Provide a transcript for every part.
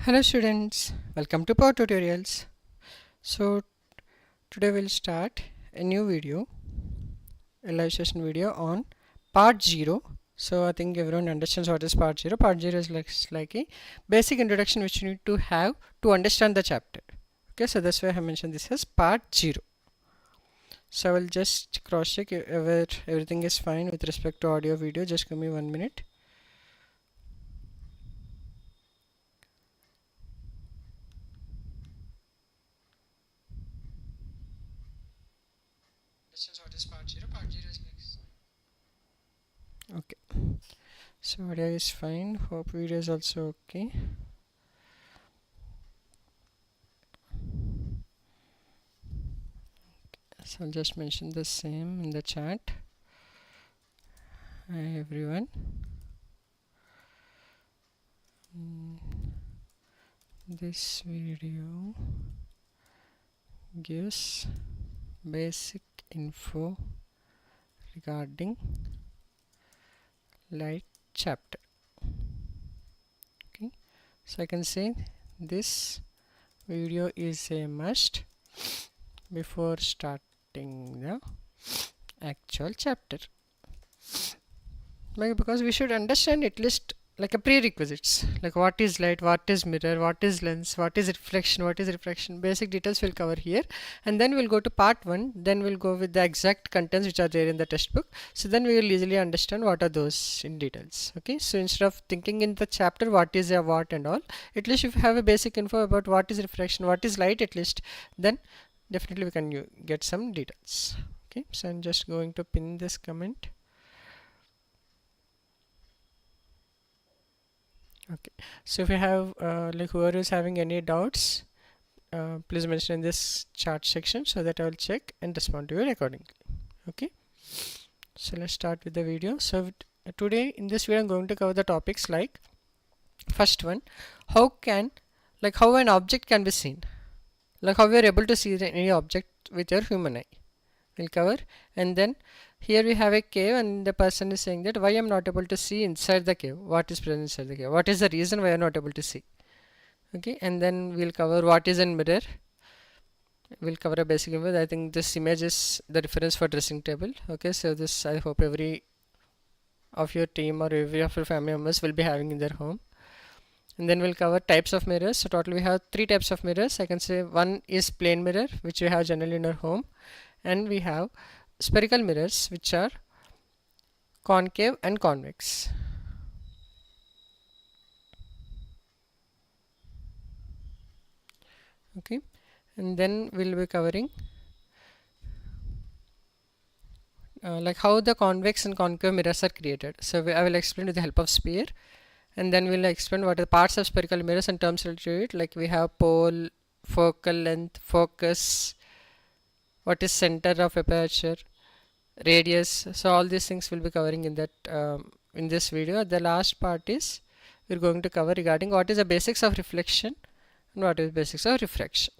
Hello students, welcome to Power Tutorials. So today we'll start a new video, a live session video on part 0. So I think everyone understands what is part 0. Part 0 is like a basic introduction which you need to have to understand the chapter. Okay, so that's why I mentioned this as part 0. So I will just cross check whether everything is fine with respect to audio video. Just give me 1 minute. What is part 0? Part 0 is okay. So audio is fine. Hope video is also okay. So I'll just mention the same in the chat. Hi everyone. This video gives basic info regarding light chapter. Okay, so I can say this video is a must before starting the actual chapter, because we should understand at least like a prerequisites, like what is light, what is mirror, what is lens, what is refraction, basic details we'll cover here, and then we'll go to part 1. Then we'll go with the exact contents which are there in the textbook, so then we will easily understand what are those in details. Okay, so instead of thinking in the chapter what is a what and all, at least if you have a basic info about what is refraction, what is light, at least then definitely we can get some details. Okay, so I'm just going to pin this comment. Okay, so if you have like whoever is having any doubts, please mention in this chat section so that I will check and respond to you accordingly. Okay, so let's start with the video. So today in this video I'm going to cover the topics like, first one, how an object can be seen, like how we are able to see any object with your human eye, we'll cover. And then here we have a cave and the person is saying that why I'm not able to see inside the cave, what is present inside the cave, what is the reason why I'm not able to see. Okay, and then we'll cover what is a mirror, we'll cover a basic image. I think this image is the reference for dressing table. Okay, so this I hope every of your team or every of your family members will be having in their home. And then we'll cover types of mirrors. So total we have 3 types of mirrors. I can say one is plane mirror, which we have generally in our home, and we have spherical mirrors, which are concave and convex. Okay, and then we'll be covering like how the convex and concave mirrors are created. So I will explain with the help of sphere, and then we'll explain what are the parts of spherical mirrors and terms related to it, like we have pole, focal length, focus, what is center of aperture, radius. So all these things we'll be covering in that in this video. The last part is we're going to cover regarding what is the basics of reflection and what is basics of refraction,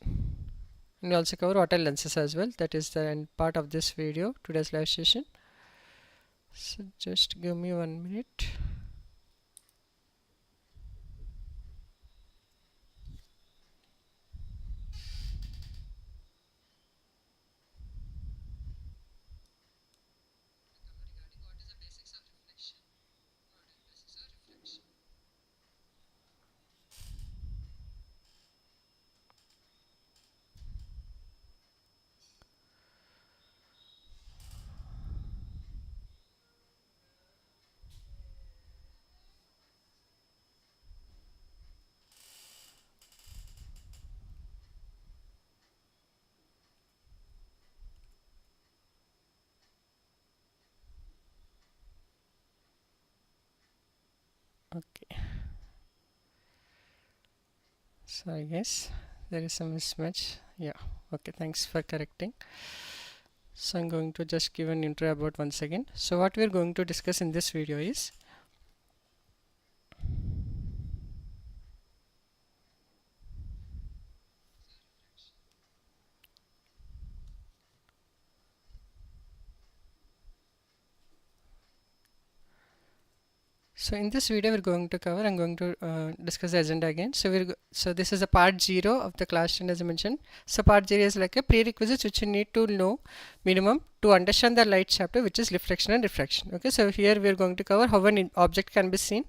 and we also cover what are lenses as well. That is the end part of this video, today's live session. So just give me 1 minute. Okay, so I guess there is some mismatch. Yeah, okay, thanks for correcting. So I'm going to just give an intro about once again. So what we're going to discuss in this video is So in this video, I'm going to discuss the agenda again. So this is a part 0 of the class 10 as I mentioned. So part 0 is like a prerequisites which you need to know minimum to understand the light chapter, which is reflection and refraction. Okay, so here we are going to cover how an object can be seen.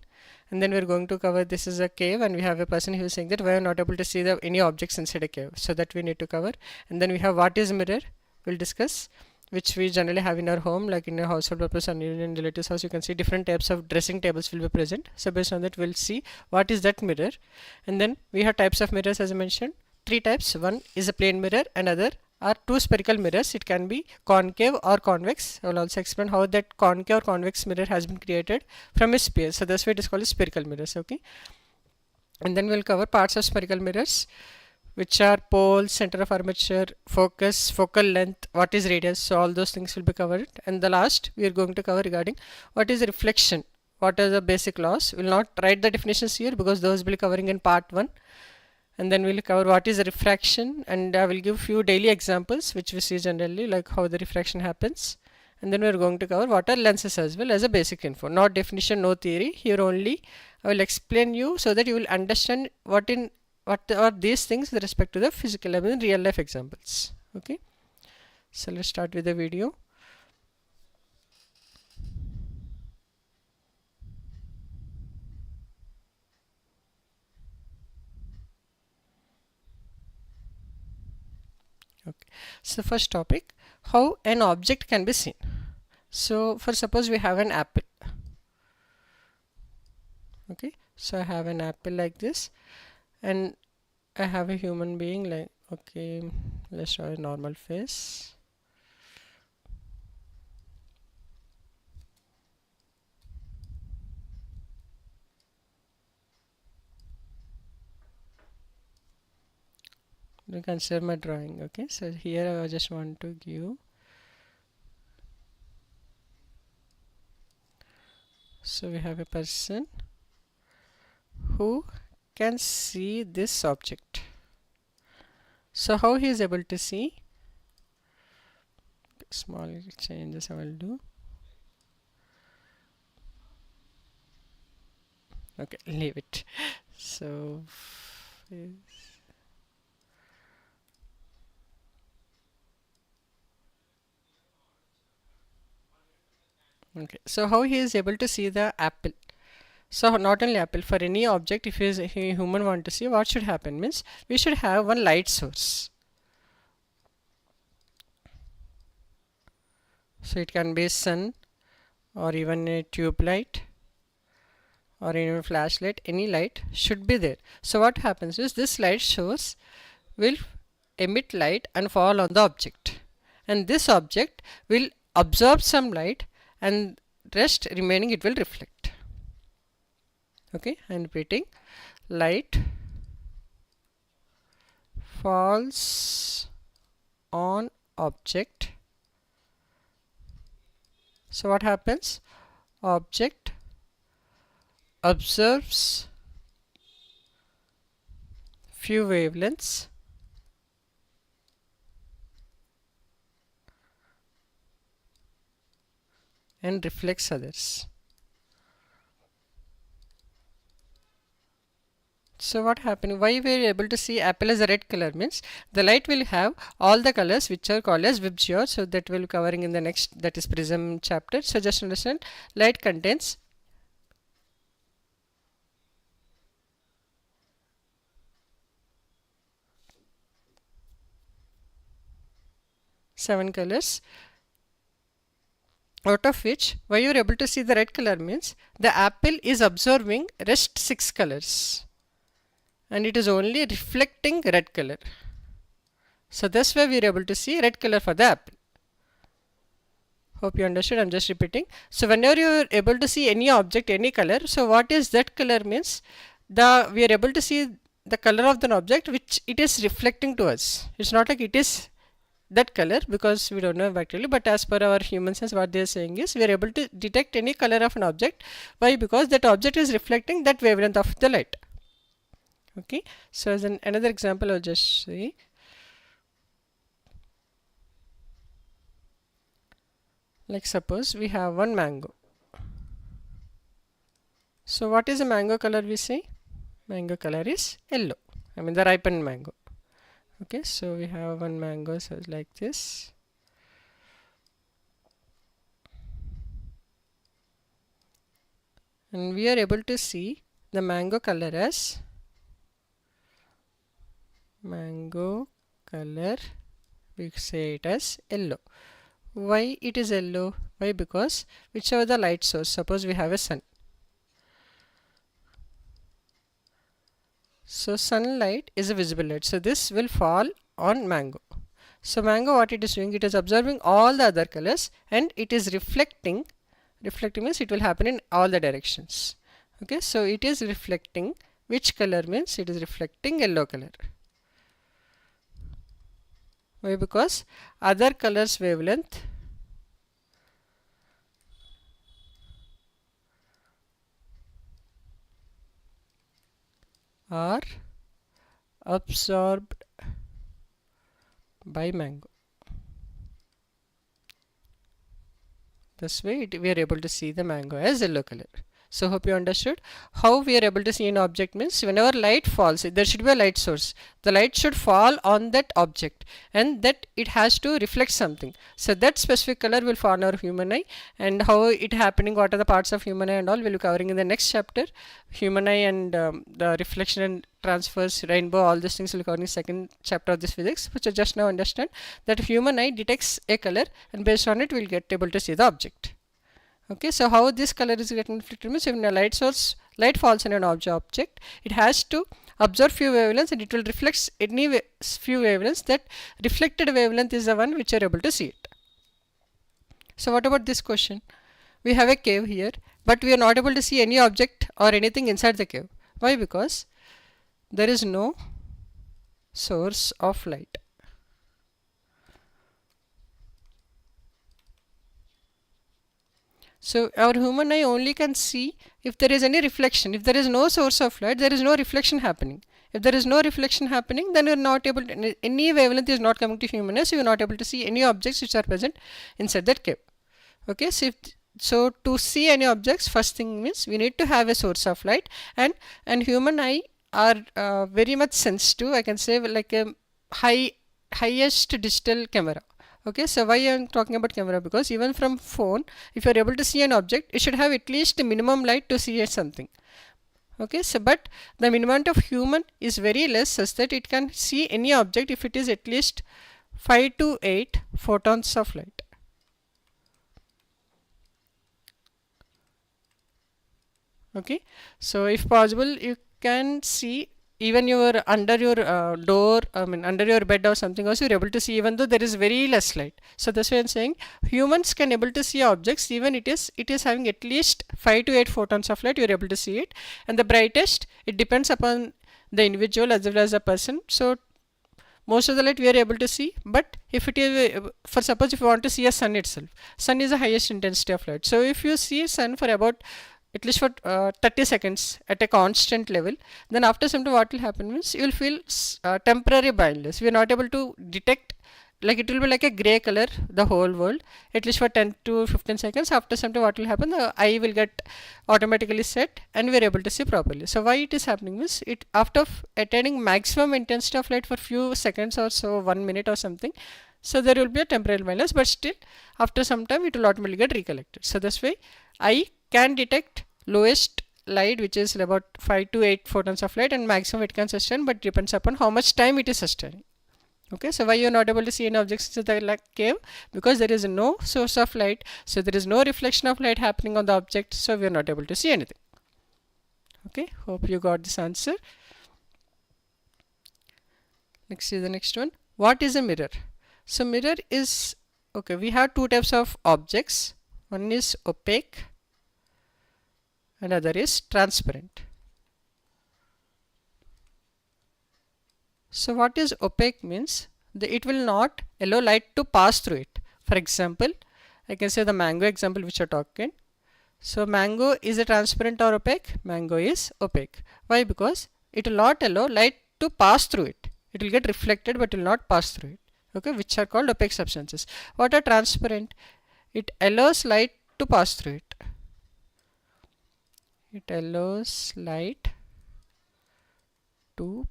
And then we're going to cover this is a cave, and we have a person who is saying that we are not able to see any objects inside a cave. So that we need to cover. And then we have what is mirror, we'll discuss, which we generally have in our home, like in a household purpose and in relatives house. You can see different types of dressing tables will be present. So based on that, we'll see what is that mirror. And then we have types of mirrors, as I mentioned, 3 types. One is a plane mirror, another are 2 spherical mirrors. It can be concave or convex. I will also explain how that concave or convex mirror has been created from a sphere. So that's why it is called spherical mirrors. Okay, and then we'll cover parts of spherical mirrors, which are pole, center of armature, focus, focal length, what is radius. So all those things will be covered. And the last we are going to cover regarding what is reflection, what are the basic laws. We'll not write the definitions here because those will be covering in part 1. And then we'll cover what is refraction, and I will give few daily examples which we see generally, like how the refraction happens. And then we're going to cover what are lenses as well as a basic info, not definition, no theory. Here only I will explain you so that you will understand what are these things with respect to the physical, I mean real life examples. Okay, so let's start with the video. Okay, so first topic, how an object can be seen. So for suppose we have an apple. Okay, so I have an apple like this, and I have a human being like, okay, let's show a normal face. You consider my drawing. Okay, so here I just want to give, so we have a person who can see this object. So how he is able to see? Small changes I will do. Okay, leave it. So okay, so how he is able to see the apple? So not only apple, for any object, if a human want to see, what should happen means we should have one light source. So it can be sun, or even a tube light, or even a flashlight. Any light should be there. So what happens is this light source will emit light and fall on the object, and this object will absorb some light, and rest remaining it will reflect. Okay, I'm repeating, light falls on object. So what happens? Object observes few wavelengths and reflects others. So what happened? Why we are able to see apple as a red color means the light will have all the colors which are called as Vibgyor. So that will be covering in the next, that is prism chapter. So just understand, light contains seven colors, out of which why you are able to see the red color means the apple is absorbing rest 6 colors, and it is only reflecting red color. So that's why we are able to see red color for the apple. Hope you understood. I'm just repeating. So whenever you are able to see any object, any color, so what is that color means we are able to see the color of the object which it is reflecting to us. It's not like it is that color because we don't know actually, but as per our human sense, what they are saying is we are able to detect any color of an object. Why? Because that object is reflecting that wavelength of the light. Okay, so as another example, I'll just say, like suppose we have one mango. So what is the mango color we say? Mango color is yellow. I mean the ripened mango. Okay, so we have one mango, so it's like this. And we are able to see the mango color as mango color, we say it as yellow. Why it is yellow? Why? Because whichever the light source, suppose we have a sun. So sunlight is a visible light. So this will fall on mango. So mango, what it is doing, it is observing all the other colors and it is reflecting. Reflecting means it will happen in all the directions. Okay, so it is reflecting which color means it is reflecting yellow color. Why? Because other colors wavelength are absorbed by mango. This way we are able to see the mango as yellow color. So hope you understood how we are able to see an object means whenever light falls, there should be a light source. The light should fall on that object and that it has to reflect something. So that specific color will fall on our human eye, and how it happening, what are the parts of human eye and all, we'll be covering in the next chapter. Human eye and the reflection and transfers, rainbow, all these things will be covering in the second chapter of this physics. But just now understand that human eye detects a color and based on it we'll get able to see the object. Okay, so how this color is getting reflected means if a light source, light falls on an object, it has to observe few wavelengths and it will reflect any few wavelengths. That reflected wavelength is the one which you are able to see it. So what about this question? We have a cave here, but we are not able to see any object or anything inside the cave. Why? Because there is no source of light. So our human eye only can see if there is any reflection. If there is no source of light, there is no reflection happening. If there is no reflection happening, then you are not able to, any wavelength is not coming to human eye, so you are not able to see any objects which are present inside that cave. Okay, so to see any objects, first thing means we need to have a source of light, and human eye are very much sensitive. I can say like a highest digital camera. Okay, so why I am talking about camera? Because even from phone, if you are able to see an object, it should have at least minimum light to see something. Okay, so but the minimum of human is very less, such that it can see any object if it is at least 5 to 8 photons of light. Okay, so if possible you can see even your under your door, I mean under your bed or something else, you're able to see even though there is very less light. So that's why I'm saying humans can able to see objects even it is having at least 5 to 8 photons of light, you're able to see it. And the brightest, it depends upon the individual as well as the person. So most of the light we are able to see, but if it is for suppose if you want to see a sun itself, sun is the highest intensity of light. So if you see sun for about at least for 30 seconds at a constant level, then after some time what will happen means you will feel temporary blindness. We are not able to detect, like it will be like a gray color the whole world at least for 10 to 15 seconds. After some time what will happen, the eye will get automatically set and we are able to see properly. So why it is happening means it after attaining maximum intensity of light for few seconds or so, 1 minute or something, so there will be a temporary blindness, but still after some time it will automatically get recollected. So this way eye can detect lowest light which is about 5 to 8 photons of light, and maximum it can sustain, but depends upon how much time it is sustaining. Okay, so why you are not able to see any objects in the cave? Because there is no source of light, so there is no reflection of light happening on the object, so we are not able to see anything. Okay, hope you got this answer. Next is the next one. What is a mirror? So mirror is, okay, we have two types of objects. One is opaque and other is transparent. So what is opaque means it will not allow light to pass through it. For example, I can say the mango example which I talked in. So mango is a transparent or opaque? Mango is opaque. Why? Because it will not allow light to pass through it. It will get reflected but will not pass through it. Okay, which are called opaque substances. What are transparent? It allows light to pass through it. it allows light to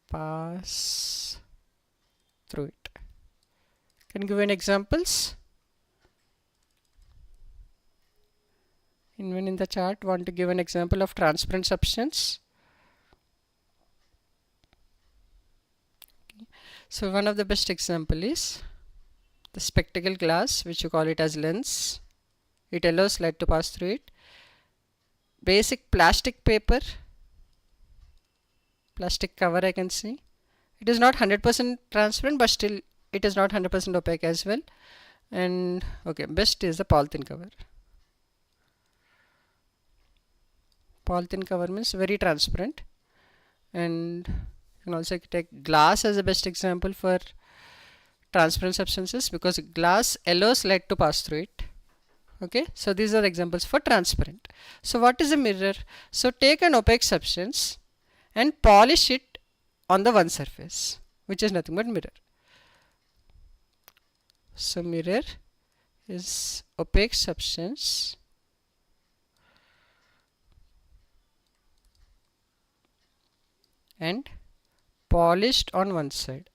pass through it. Can you give any examples? Anyone in the chat want to give an example of transparent substance? Okay. So one of the best example is the spectacle glass, which you call it as lens. It allows light to pass through it. Basic plastic paper, plastic cover I can see. It is not 100% transparent, but still it is not 100% opaque as well. And okay, best is the polythene cover. Polythene cover means very transparent. And you can also take glass as a best example for transparent substances, because glass allows light to pass through it. Okay, so these are examples for transparent. So what is a mirror? So take an opaque substance and polish it on the one surface, which is nothing but mirror. So mirror is opaque substance and polished on one side.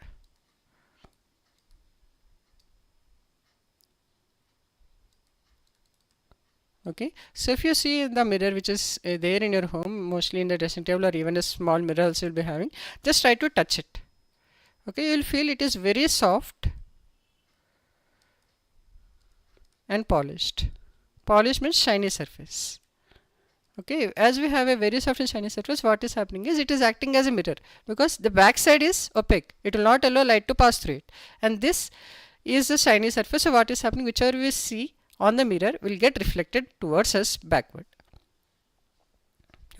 Okay, so if you see the mirror which is there in your home, mostly in the dressing table, or even a small mirror also you'll be having, just try to touch it. Okay, you'll feel it is very soft and polished. Polished means shiny surface. Okay, as we have a very soft and shiny surface, what is happening is it is acting as a mirror, because the back side is opaque. It will not allow light to pass through it. And this is the shiny surface. So what is happening, whichever we see on the mirror will get reflected towards us backward.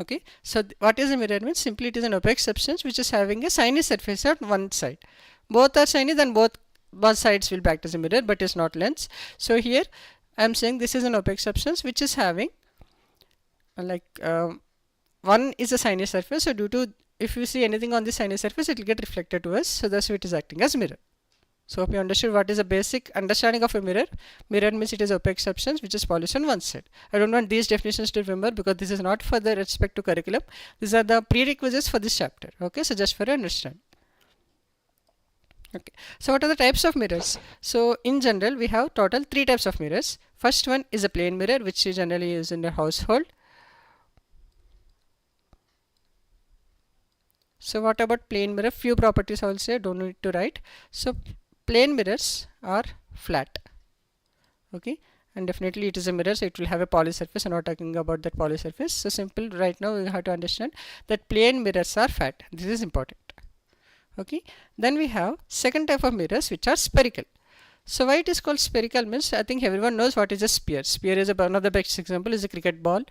Okay, so what is a mirror means? Simply it is an opaque substance which is having a shiny surface on one side. Both are shiny, then both sides will act as a mirror, but it's not lens. So here I am saying this is an opaque substance which is having one is a shiny surface. So due to, if you see anything on this shiny surface, it will get reflected to us. So that's why it is acting as mirror. So hope you understood what is the basic understanding of a mirror. Mirror means it is opaque substance which is polished on one side. I don't want these definitions to remember, because this is not for the respect to curriculum. These are the prerequisites for this chapter. Okay, so just for your understanding. Okay, so what are the types of mirrors? So in general we have total 3 types of mirrors. First one is a plane mirror, which is generally used in the household. So what about plane mirror? Few properties I will say, don't need to write. So plane mirrors are flat. Okay, and definitely it is a mirror, so it will have a poly surface. I'm not talking about that poly surface. So simple, right now we have to understand that plane mirrors are flat. This is important. Okay, then we have second type of mirrors which are spherical. So why it is called spherical means, I think everyone knows what is a sphere. Sphere is one of the best example is a cricket ball.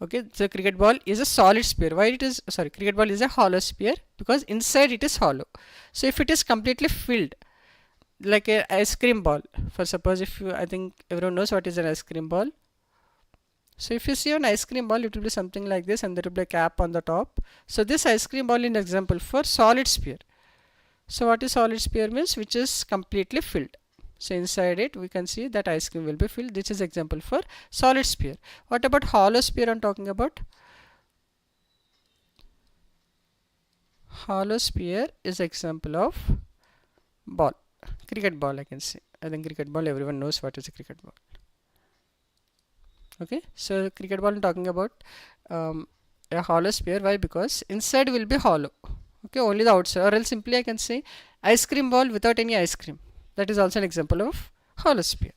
Okay, so cricket ball is a solid sphere. Why it is, sorry, cricket ball is a hollow sphere? Because inside it is hollow. So if it is completely filled, like a ice cream ball, for suppose if you, I think everyone knows what is an ice cream ball. So if you see an ice cream ball, it will be something like this, and there will be a cap on the top. So this ice cream ball is an example for solid sphere. So what is solid sphere means? Which is completely filled. So inside it we can see that ice cream will be filled. This is example for solid sphere. What about hollow sphere I'm talking about? Hollow sphere is example of ball. Cricket ball I can say. I think cricket ball, everyone knows what is a cricket ball. Okay, so cricket ball I'm talking about a hollow sphere. Why? Because inside will be hollow. Okay, only the outside. Or else simply I can say ice cream ball without any ice cream. That is also an example of hollow sphere.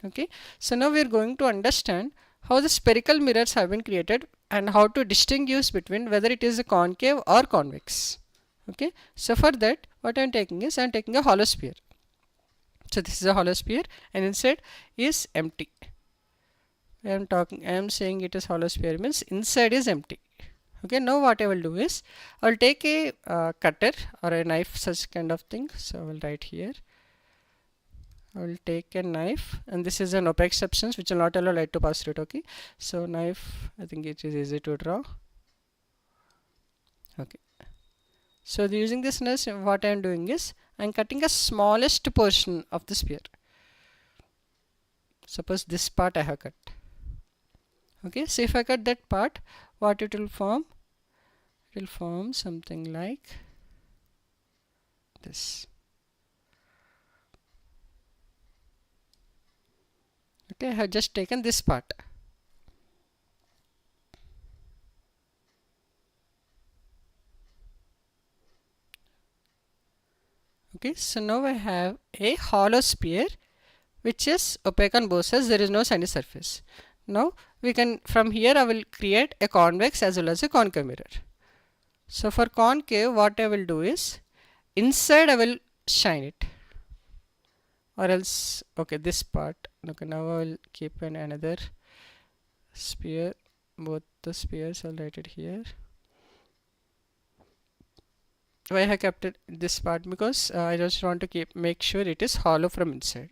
Okay, so now we are going to understand how the spherical mirrors have been created and how to distinguish between whether it is a concave or convex. Okay, so for that what I am taking is, I am taking a hollow sphere. So this is a hollow sphere and inside is empty. I am saying it is hollow sphere means inside is empty. Okay, now what I will do is, I will take a cutter or a knife, such kind of thing. So I will write here, I will take a knife, and this is an opaque substance which will not allow light to pass through it. Okay, so knife, I think it is easy to draw. Okay, so using this knife, what I am doing is, I am cutting a smallest portion of the sphere. Suppose this part I have cut. Okay, so if I cut that part, what it will form? It will form something like this. Okay, I have just taken this part. Okay, so now I have a hollow sphere which is opaque on both sides. There is no shiny surface. Now we can, from here I will create a convex as well as a concave mirror. So for concave, what I will do is, inside I will shine it, or else, okay, this part. Okay, now I will keep another sphere. Both the spheres, I'll write it here. Why I have kept it this part? Because I just want to make sure it is hollow from inside.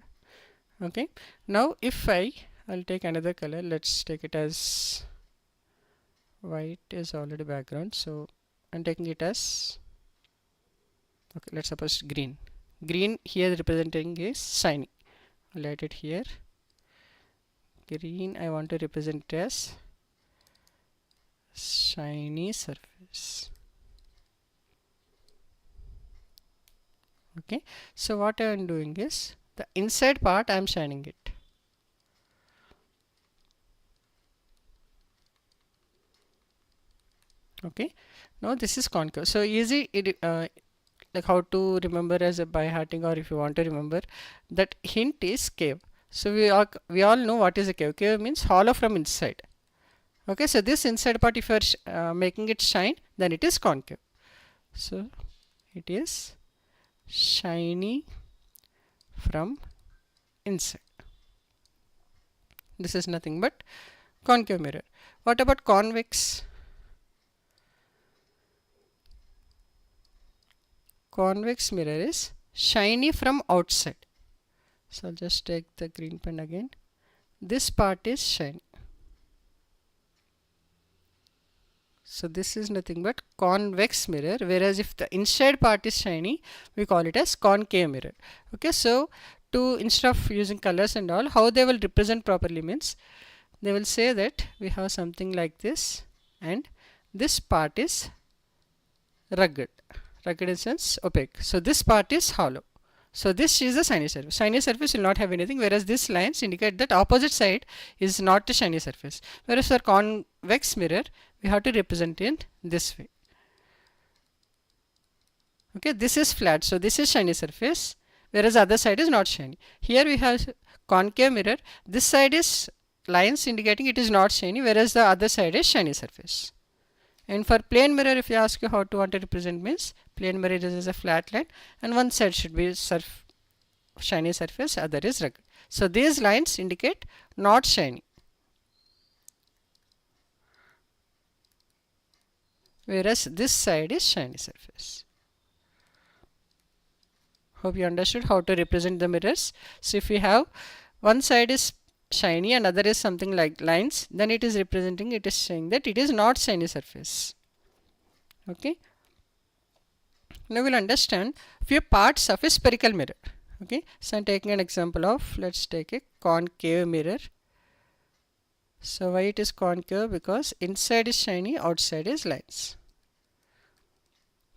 Okay, now if I'll take another color. Let's take it as white is already background, so I'm taking it as, okay, let's suppose green. Green here representing is shiny. I'll write it here. Green I want to represent as shiny surface. Okay, so what I am doing is, the inside part I am shining it. Okay, now this is concave. So easy, like how to remember as a by hearting, or if you want to remember, that hint is cave. So we all know what is a cave. Cave means hollow from inside. Okay, so this inside part, if you are making it shine, then it is concave. So it is shiny from inside. This is nothing but concave mirror. What about convex? Convex mirror is shiny from outside. So I'll just take the green pen again. This part is shiny. So this is nothing but convex mirror, whereas if the inside part is shiny, we call it as concave mirror. Okay, so instead of using colors and all, how they will represent properly means, they will say that we have something like this, and this part is rugged. Rugged in sense opaque. So this part is hollow. So this is a shiny surface. Shiny surface will not have anything, whereas these lines indicate that opposite side is not a shiny surface. Whereas for convex mirror, we have to represent it this way. Okay, this is flat, so this is shiny surface, whereas other side is not shiny. Here we have concave mirror. This side is lines indicating it is not shiny, whereas the other side is shiny surface. And for plane mirror, if you ask you how to want to represent means, plane mirror is a flat line, and one side should be shiny surface, other is rugged. So these lines indicate not shiny, whereas this side is shiny surface. Hope you understood how to represent the mirrors. So if we have one side is shiny and other is something like lines, then it is representing, it is saying that it is not shiny surface. Okay, now we'll understand few parts of a spherical mirror. Okay, so I'm taking an example of, let's take a concave mirror. So why it is concave? Because inside is shiny, outside is lines.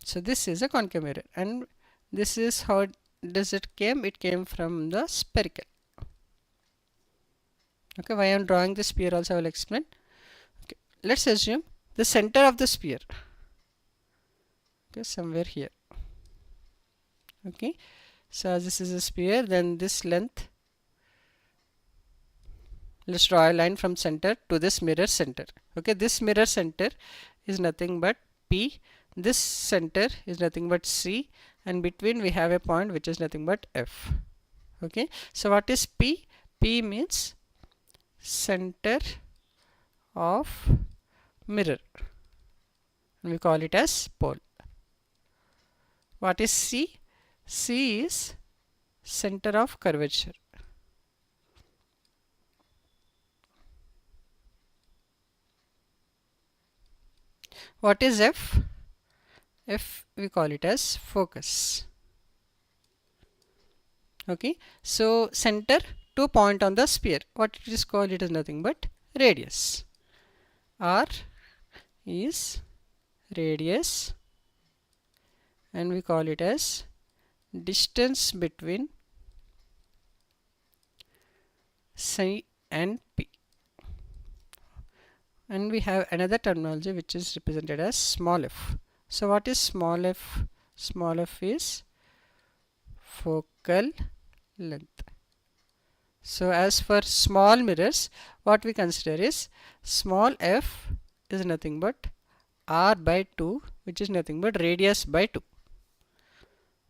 So this is a concave mirror, and this is how does it came. It came from the spherical. Okay, why I am drawing the sphere also I will explain. Okay, let's assume the center of the sphere, okay, somewhere here. Okay, so this is a sphere, then this length, let's draw a line from center to this mirror center. Okay, this mirror center is nothing but P, this center is nothing but C, and between we have a point which is nothing but F. Okay, so what is P? P means center of mirror, and we call it as pole. What is C? C is center of curvature. What is F? F we call it as focus. Okay, so center to point on the sphere, what it is called, it is nothing but radius. R is radius, and we call it as distance between C and P. And we have another terminology which is represented as small f. So what is small f? Small f is focal length. So as for small mirrors, what we consider is small f is nothing but r by 2, which is nothing but radius by 2.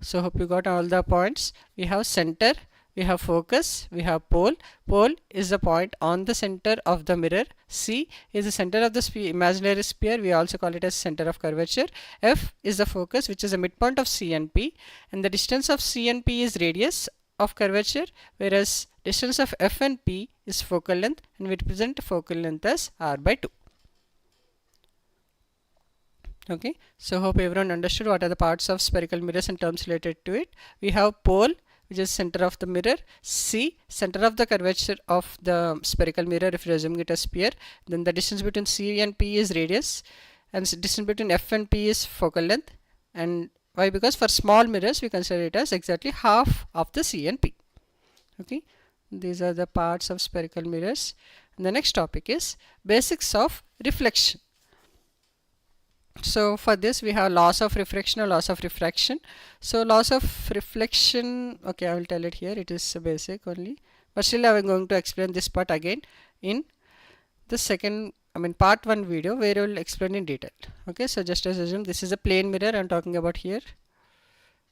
So hope you got all the points. We have center, we have focus, we have pole. Pole is the point on the center of the mirror. C is the center of the imaginary sphere. We also call it as center of curvature. F is the focus, which is the midpoint of C and P. And the distance of C and P is radius of curvature, whereas distance of F and P is focal length, and we represent focal length as r by 2. Okay, so hope everyone understood what are the parts of spherical mirrors and terms related to it. We have pole, which is center of the mirror. C, center of the curvature of the spherical mirror if you are assuming it as sphere. Then the distance between C and P is radius, and distance between F and P is focal length. And why? Because for small mirrors we consider it as exactly half of the C and P. Okay, these are the parts of spherical mirrors. And the next topic is basics of reflection. So for this we have loss of refraction or loss of refraction. So loss of reflection, okay, I will tell it here, it is basic only, but still I am going to explain this part again in the second, part 1 video, where I will explain in detail. Okay, so just as assume this is a plane mirror I am talking about here.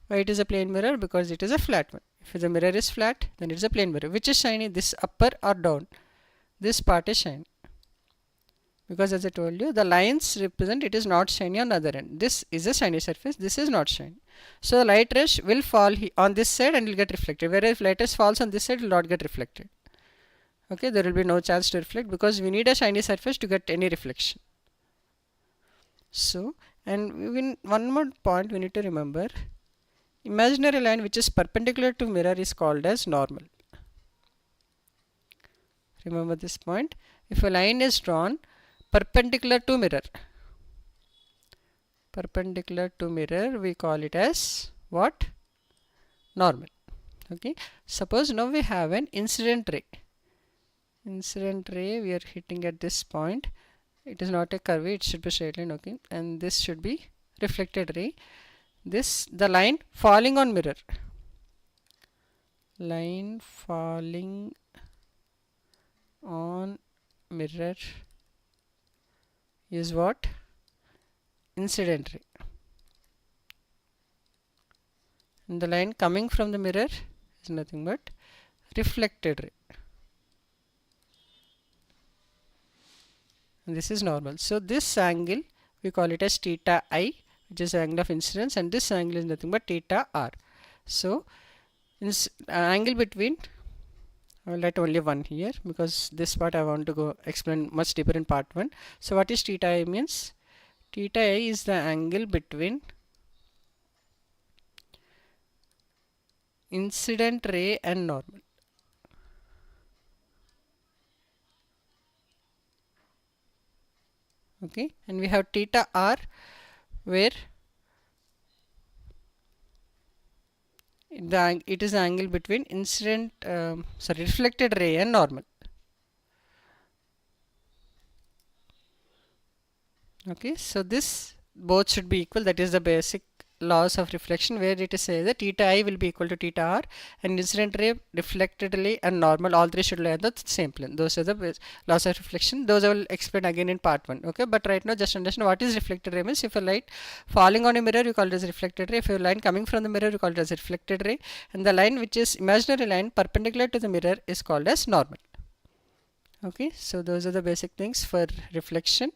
Why it is a plane mirror? Because it is a flat one. If the mirror is flat, then it is a plane mirror. Which is shiny, this upper or down? This part is shiny, because as I told you, the lines represent it is not shiny on the other end. This is a shiny surface, this is not shiny. So the light rays will fall on this side and will get reflected, whereas if light rays falls on this side, it will not get reflected. Okay, there will be no chance to reflect, because we need a shiny surface to get any reflection. So, and one more point we need to remember, imaginary line which is perpendicular to mirror is called as normal. Remember this point. If a line is drawn perpendicular to mirror, we call it as what? Normal. Okay, suppose now we have an incident ray. We are hitting at this point. It is not a curve, it should be straight line. Okay, and this should be reflected ray. This, the line falling on mirror, line falling on mirror is what? Incident ray. And the line coming from the mirror is nothing but reflected ray. And this is normal. So this angle we call it as theta I, which is the angle of incidence, and this angle is nothing but theta R. So angle between, I will write only one here, because this part I want to go explain much deeper in part 1. So what is theta I means? Theta I is the angle between incident ray and normal. Okay, and we have theta R, where it is the angle between reflected ray and normal. Okay, so this both should be equal. That is the basic laws of reflection, where it is says that theta I will be equal to theta R, and incident ray, reflected ray and normal, all three should lie on the same plane. Those are the laws of reflection. Those I will explain again in part 1. Okay, but right now just understand what is reflected ray means. If a light falling on a mirror, you call it as reflected ray. If a line coming from the mirror, you call it as reflected ray, and the line which is imaginary line perpendicular to the mirror is called as normal. Okay, so those are the basic things for reflection.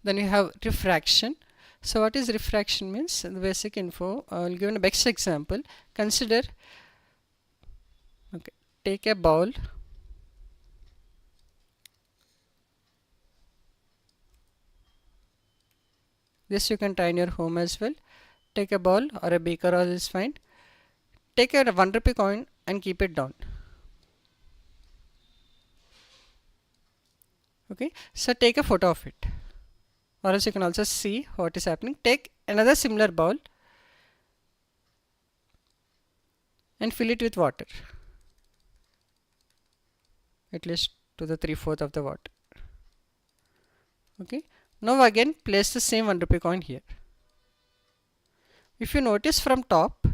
Then you have refraction. So what is refraction means? The basic info. I will give a best example. Consider, okay, take a bowl. This you can try in your home as well. Take a bowl or a beaker, all is fine. Take a 1 rupee coin and keep it down. Okay, so take a photo of it, or else you can also see what is happening. Take another similar bowl and fill it with water, at least to the 3/4 of the water. Okay, now again place the same 1 rupee coin here. If you notice from top,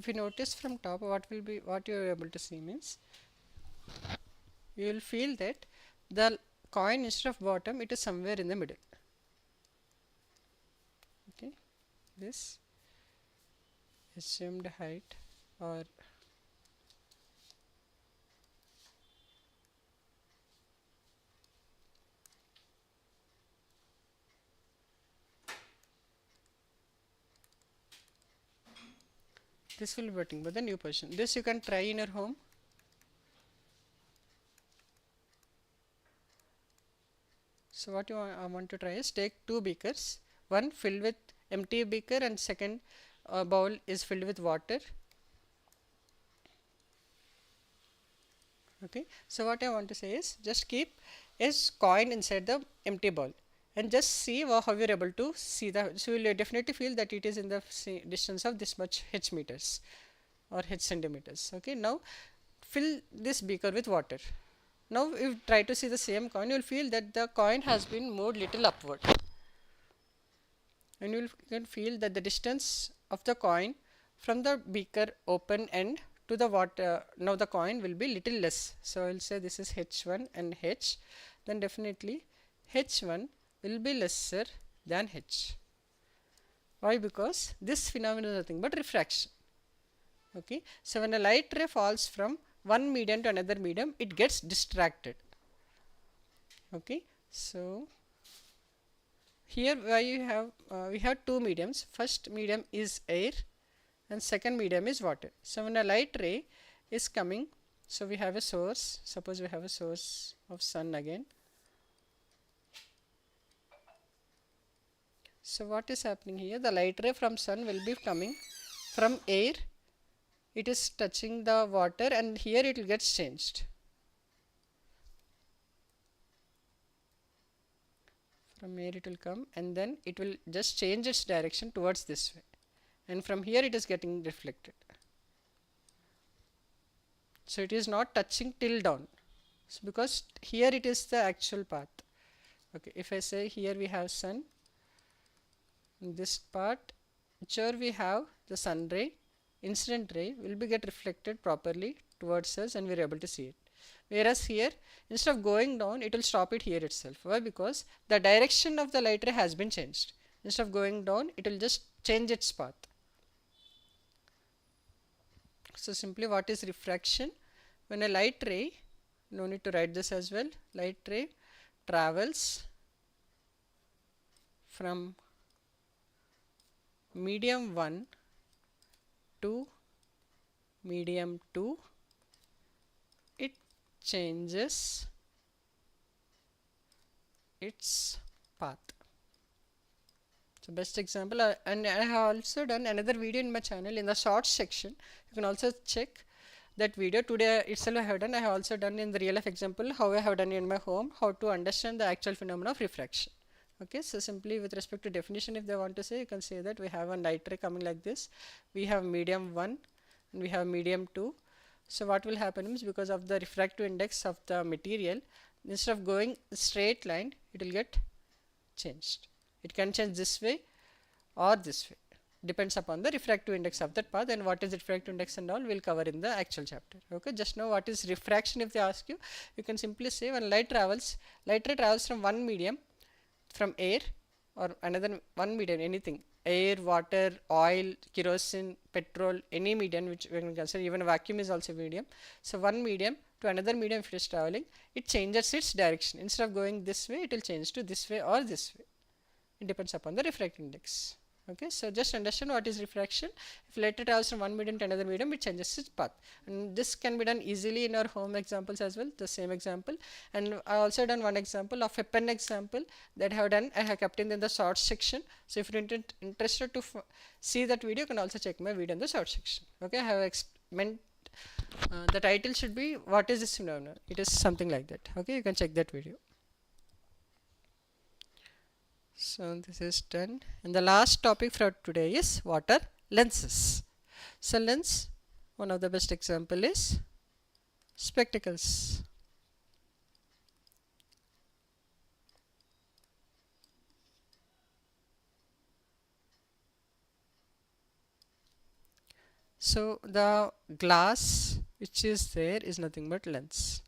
if you notice from top, what you are able to see means, you will feel that the coin instead of bottom, it is somewhere in the middle. Okay, this assumed height, or this will be working, but the new position. This you can try in your home. So what I want to try is take 2 beakers, one filled with empty beaker and second bowl is filled with water. Okay, so what I want to say is just keep a coin inside the empty bowl and just see how you are able to see the, so you will definitely feel that it is in the distance of this much h meters or h centimeters. Okay, now fill this beaker with water. Now if you try to see the same coin, you will feel that the coin has been moved little upward, and you can feel that the distance of the coin from the beaker open end to the water, now the coin will be little less. So I will say this is h1 and h, then definitely h1 will be lesser than h. Why? Because this phenomenon is nothing but refraction. Okay, so when a light ray falls from one medium to another medium, it gets distracted. Okay, so here we have two mediums. First medium is air and second medium is water. So when a light ray is coming, so we have a source, suppose we have a source of sun again. So what is happening here? The light ray from sun will be coming from air, it is touching the water, and here it will get changed. From air it will come and then it will just change its direction towards this way, and from here it is getting reflected. So it is not touching till down, so because here it is the actual path. Okay, if I say here we have sun, in this part whichever we have the sun ray, incident ray will be get reflected properly towards us and we are able to see it. Whereas here, instead of going down, it will stop it here itself. Why? Because the direction of the light ray has been changed. Instead of going down, it will just change its path. So simply, what is refraction? When a light ray, no need to write this as well, light ray travels from medium 1 to medium 2, it changes its path. So best example, and I have also done another video in my channel in the shorts section. You can also check that video. Today itself I have done. I have also done in the real life example how I have done in my home, how to understand the actual phenomena of refraction. Okay, so simply with respect to definition, if they want to say, you can say that we have a light ray coming like this. We have medium 1 and we have medium 2. So what will happen is, because of the refractive index of the material, instead of going straight line, it will get changed. It can change this way or this way, depends upon the refractive index of that path, and what is the refractive index and all we'll cover in the actual chapter. Okay, just know what is refraction. If they ask you, you can simply say when light ray travels from one medium, from air or another one medium, anything, air, water, oil, kerosene, petrol, any medium which we can consider, even a vacuum is also medium. So one medium to another medium, if it is traveling, it changes its direction. Instead of going this way, it will change to this way or this way. it depends upon the refractive index. Okay, so just understand what is refraction. If light travels from one medium to another medium, it changes its path, and this can be done easily in our home examples as well, the same example. And I also done one example of a pen example that I have done. I have kept in the short section, so if you're interested to see that video, you can also check my video in the short section. Okay, I have meant the title should be what is this phenomenon. It is something like that. Okay, you can check that video. So this is done, and the last topic for today is what are lenses. So lens, one of the best example is spectacles. So the glass which is there is nothing but lens.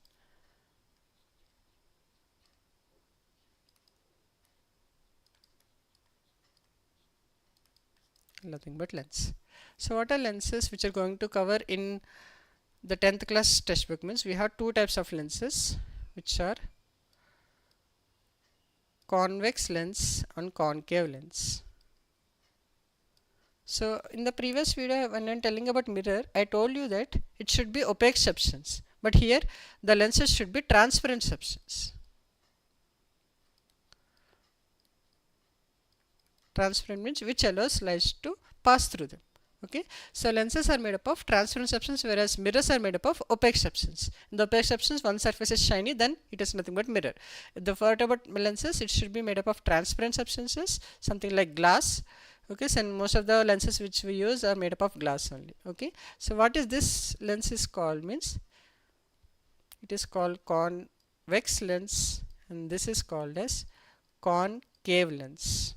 Nothing but lens. So what are lenses which are going to cover in the 10th class textbook? Means we have two types of lenses, which are convex lens and concave lens. So in the previous video when I'm telling about mirror, I told you that it should be opaque substance, but here the lenses should be transparent substance. Transparent means which allows light to pass through them. Okay, so lenses are made up of transparent substance, whereas mirrors are made up of opaque substance. In the opaque substance, one surface is shiny, then it is nothing but mirror. The part about lenses, it should be made up of transparent substances, something like glass. Okay, so most of the lenses which we use are made up of glass only. Okay, so what is this lens is called? Means it is called convex lens, and this is called as concave lens.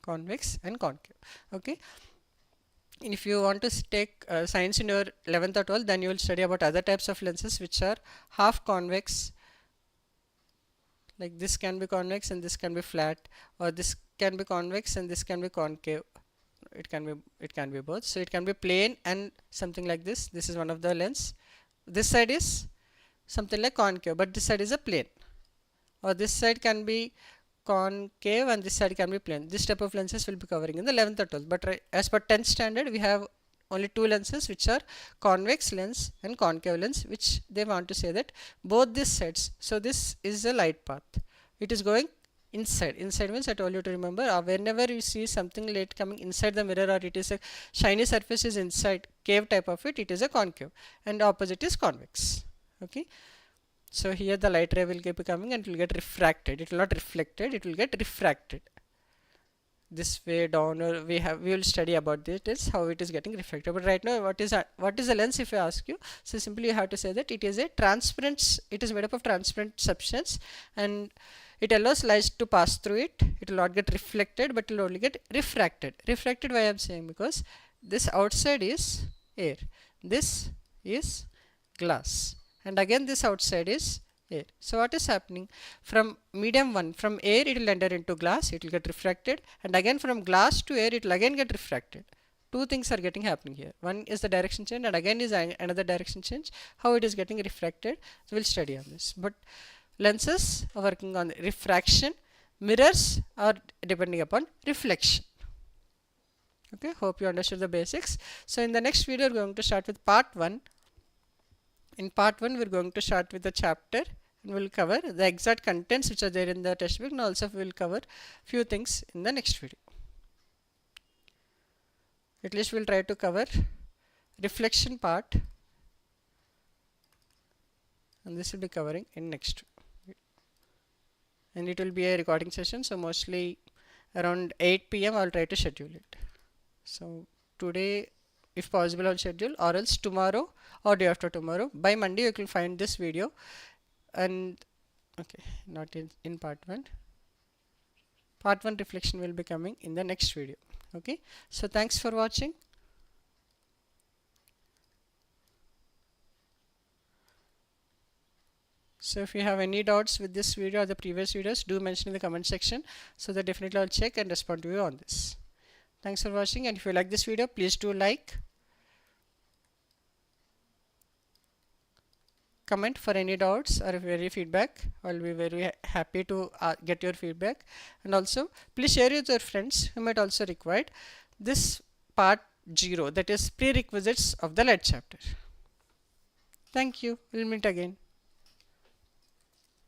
Convex and concave. Okay, and if you want to take science in your 11th or 12th, then you will study about other types of lenses which are half convex, like this can be convex and this can be flat, or this can be convex and this can be concave. It can be both. So it can be plane and something like this. This is one of the lens. This side is something like concave, but this side is a plane, or this side can be concave and this side can be plane. This type of lenses will be covering in the 11th or 12th, but as per 10th standard we have only two lenses which are convex lens and concave lens, which they want to say that both these sides. So this is a light path, it is going inside. Inside means I told you to remember, whenever you see something light coming inside the mirror, or it is a shiny surface is inside, cave type of it, it is a concave, and opposite is convex. Okay, so here the light ray will keep coming and it will get refracted. It will not reflected, it will get refracted. This way down, or we will study about this, is how it is getting refracted. But right now what is a lens if I ask you? So simply you have to say that it is a transparent, it is made up of transparent substance, and it allows light to pass through it. It will not get reflected, but it will only get refracted. Refracted, why I am saying? Because this outside is air, this is glass, and again this outside is air. So what is happening? From medium 1, from air it will enter into glass, it will get refracted, and again from glass to air it will again get refracted. Two things are getting happening here. One is the direction change, and again is another direction change. How it is getting refracted, so we'll study on this. But lenses are working on refraction, mirrors are depending upon reflection. Okay, hope you understood the basics. So in the next video we are going to start with part 1. In part 1 we are going to start with the chapter, and we will cover the exact contents which are there in the textbook, and also we will cover few things in the next video. At least we will try to cover reflection part, and this will be covering in next video. And it will be a recording session, so mostly around 8 p.m. I will try to schedule it. So today if possible I will schedule, or else tomorrow or day after tomorrow. By Monday you can find this video, and okay, not in part 1. Part 1 reflection will be coming in the next video. Okay, so thanks for watching. So if you have any doubts with this video or the previous videos, do mention in the comment section, so that definitely I'll check and respond to you on this. Thanks for watching, and if you like this video, please do like, comment for any doubts or very feedback. I'll be very happy to get your feedback. And also please share with your friends who might also require this part 0, that is prerequisites of the lead chapter. Thank you. We'll meet again.